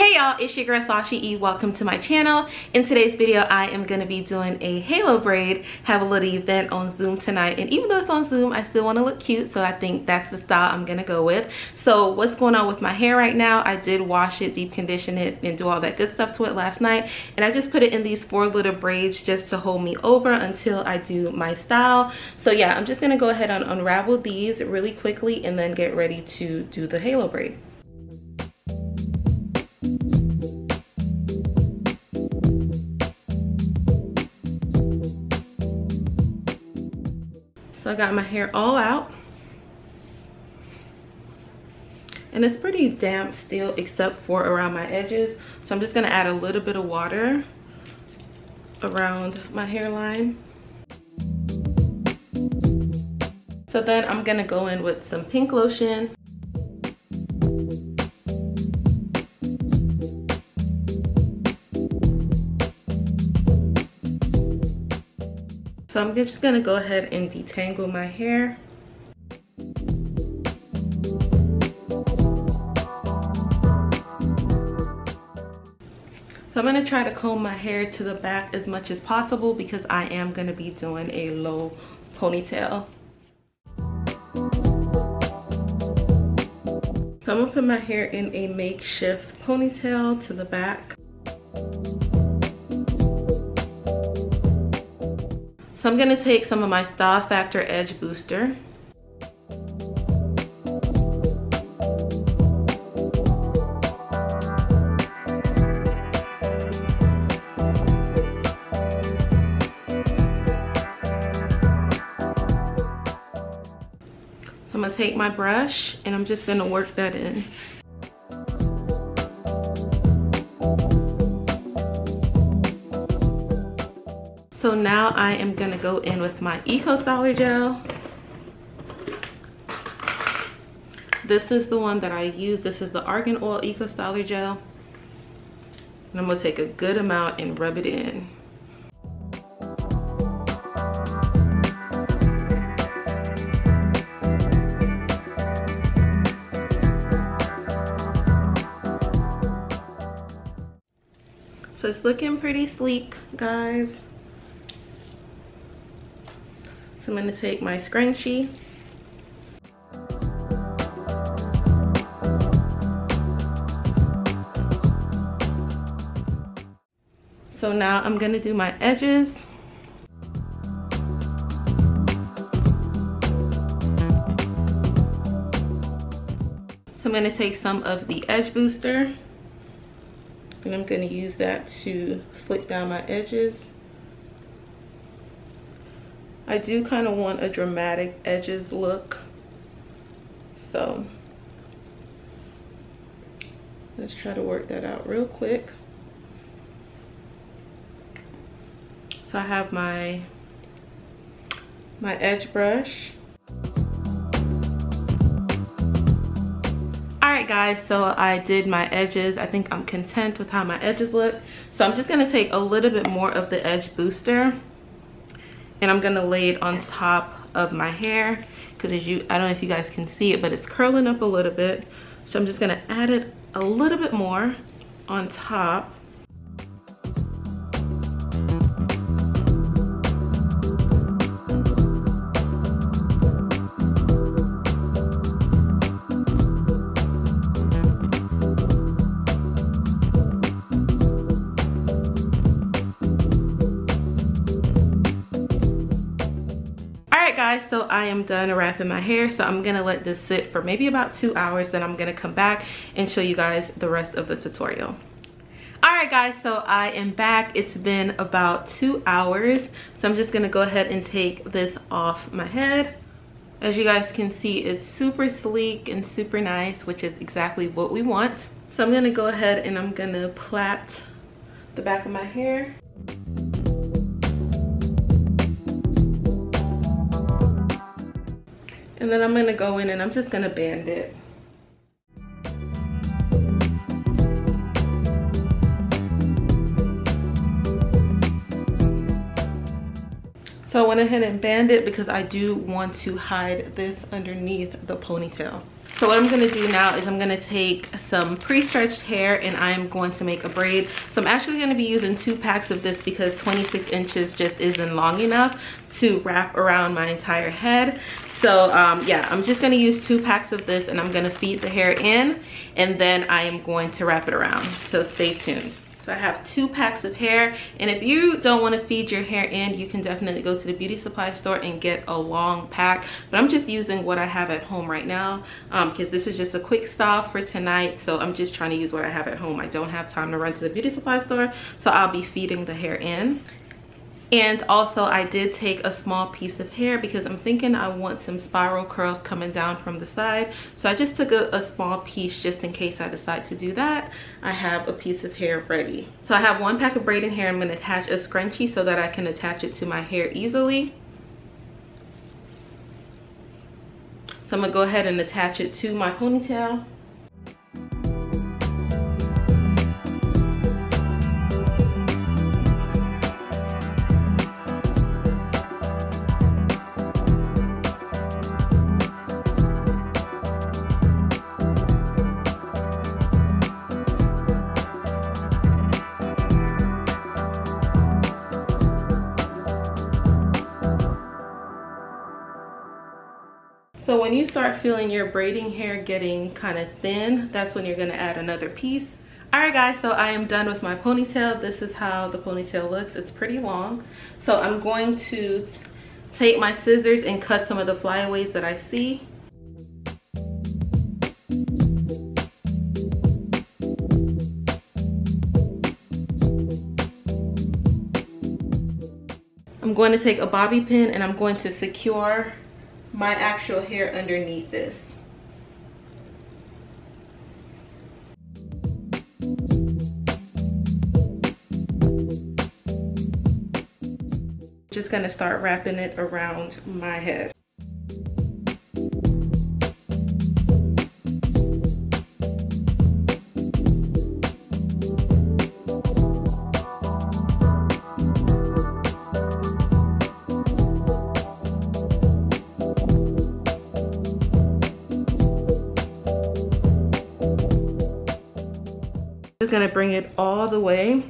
Hey y'all, it's your girl Sashie E. Welcome to my channel. In today's video, I am going to be doing a halo braid. Have a little event on Zoom tonight, and even though it's on Zoom, I still want to look cute, so I think that's the style I'm going to go with. So what's going on with my hair right now? I did wash it, deep condition it, and do all that good stuff to it last night, and I just put it in these 4 little braids just to hold me over until I do my style. So yeah, I'm just going to go ahead and unravel these really quickly and then get ready to do the halo braid. So I got my hair all out, and it's pretty damp still except for around my edges, so I'm just going to add a little bit of water around my hairline. So then I'm going to go in with some pink lotion. So I'm just gonna go ahead and detangle my hair. So I'm gonna try to comb my hair to the back as much as possible because I am gonna be doing a low ponytail. So I'm gonna put my hair in a makeshift ponytail to the back. So I'm gonna take some of my Style Factor Edge Booster. So I'm gonna take my brush and I'm just gonna work that in. So now I am gonna go in with my Eco Styler Gel. This is the one that I use. This is the Argan Oil Eco Styler Gel. And I'm gonna take a good amount and rub it in. So it's looking pretty sleek, guys. So I'm going to take my scrunchie. So now I'm going to do my edges. So I'm going to take some of the Edge Booster and I'm going to use that to slick down my edges. I do kind of want a dramatic edges look, so let's try to work that out real quick. So I have my edge brush. Alright guys, so I did my edges. I think I'm content with how my edges look. So I'm just going to take a little bit more of the Edge Booster and I'm gonna lay it on top of my hair because I don't know if you guys can see it, but it's curling up a little bit. So I'm just gonna add it a little bit more on top. Guys, so I am done wrapping my hair, so I'm gonna let this sit for maybe about 2 hours, then I'm gonna come back and show you guys the rest of the tutorial. Alright guys, so I am back. It's been about 2 hours, so I'm just gonna go ahead and take this off my head. As you guys can see, it's super sleek and super nice, which is exactly what we want. So I'm gonna go ahead and I'm gonna plait the back of my hair. And then I'm gonna go in and I'm just gonna band it. So I went ahead and band it because I do want to hide this underneath the ponytail. So what I'm going to do now is I'm going to take some pre-stretched hair and I'm going to make a braid. So I'm actually going to be using 2 packs of this because 26 inches just isn't long enough to wrap around my entire head. So yeah, I'm just going to use 2 packs of this and I'm going to feed the hair in and then I am going to wrap it around. So stay tuned. So I have 2 packs of hair, and if you don't want to feed your hair in, you can definitely go to the beauty supply store and get a long pack, but I'm just using what I have at home right now because this is just a quick style for tonight. So I'm just trying to use what I have at home. I don't have time to run to the beauty supply store, so I'll be feeding the hair in. And also I did take a small piece of hair because I'm thinking I want some spiral curls coming down from the side. So I just took a small piece just in case I decide to do that. I have a piece of hair ready. So I have 1 pack of braiding hair. I'm going to attach a scrunchie so that I can attach it to my hair easily. So I'm going to go ahead and attach it to my ponytail. So when you start feeling your braiding hair getting kind of thin, that's when you're going to add another piece. Alright guys, so I am done with my ponytail. This is how the ponytail looks. It's pretty long. So I'm going to take my scissors and cut some of the flyaways that I see. I'm going to take a bobby pin and I'm going to secure my actual hair underneath this. Just gonna start wrapping it around my head. Just gonna bring it all the way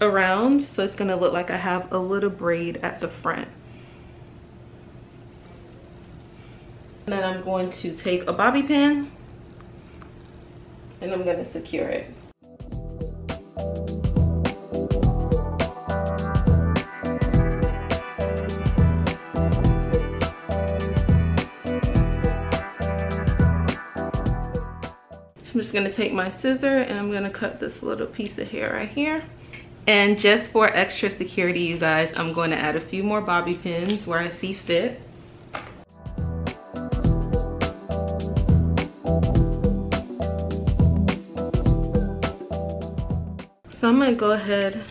around so it's gonna look like I have a little braid at the front. And then I'm going to take a bobby pin and I'm gonna secure it. I'm just gonna take my scissor and I'm gonna cut this little piece of hair right here. And just for extra security, you guys, I'm going to add a few more bobby pins where I see fit. So I'm gonna go ahead,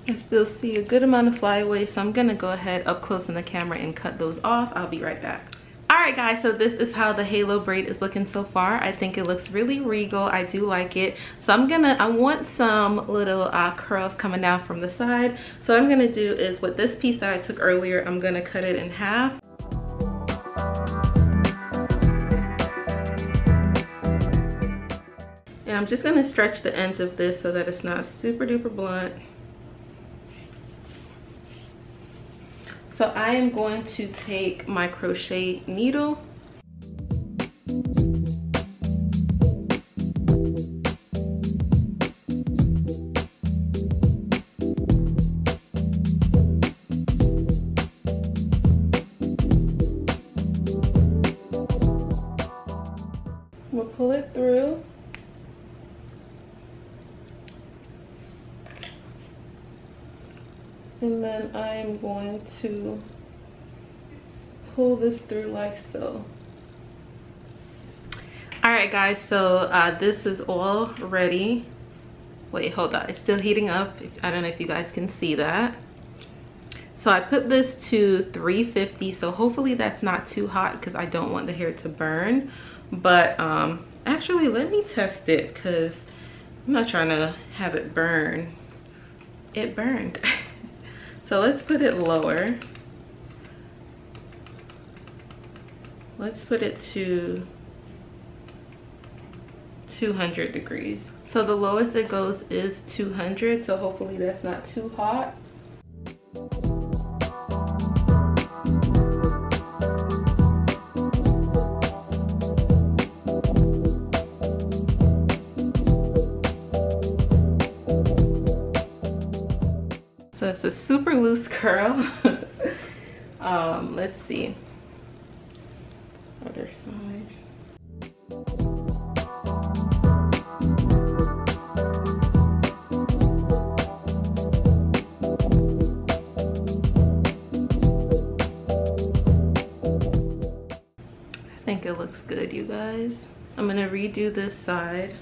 I still see a good amount of flyaways, so I'm gonna go ahead up close in the camera and cut those off. I'll be right back. Alright guys, so this is how the halo braid is looking so far. I think it looks really regal. I do like it. So I want some little curls coming down from the side. So what I'm gonna do is with this piece that I took earlier, I'm gonna cut it in half. And I'm just gonna stretch the ends of this so that it's not super duper blunt. So I am going to take my crochet needle . We'll pull it through. And then I am going to pull this through like so. Alright guys, so this is all ready. Wait, hold on, it's still heating up. I don't know if you guys can see that. So I put this to 350, so hopefully that's not too hot because I don't want the hair to burn. But actually let me test it because I'm not trying to have it burn. It burned. So let's put it lower. Let's put it to 200 degrees. So the lowest it goes is 200, so hopefully that's not too hot. So it's a super loose curl. Let's see. Other side. I think it looks good, you guys. I'm gonna redo this side.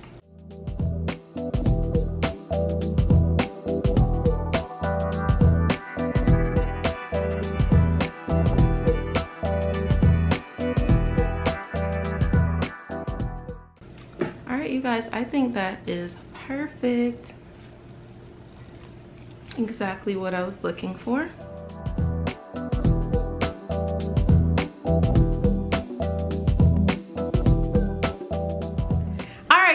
You guys, I think that is perfect. Exactly what I was looking for.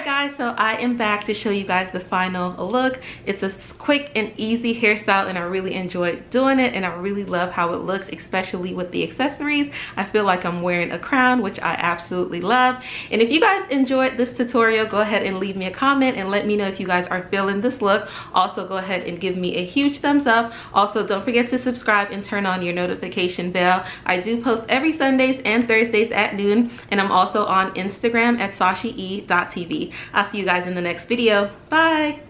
Guys, so I am back to show you guys the final look. It's a quick and easy hairstyle and I really enjoyed doing it and I really love how it looks, especially with the accessories. I feel like I'm wearing a crown, which I absolutely love. And if you guys enjoyed this tutorial, go ahead and leave me a comment and let me know if you guys are feeling this look. Also, go ahead and give me a huge thumbs up. Also, don't forget to subscribe and turn on your notification bell. I do post every Sundays and Thursdays at noon, and I'm also on Instagram at SashieE.tv. I'll see you guys in the next video. Bye!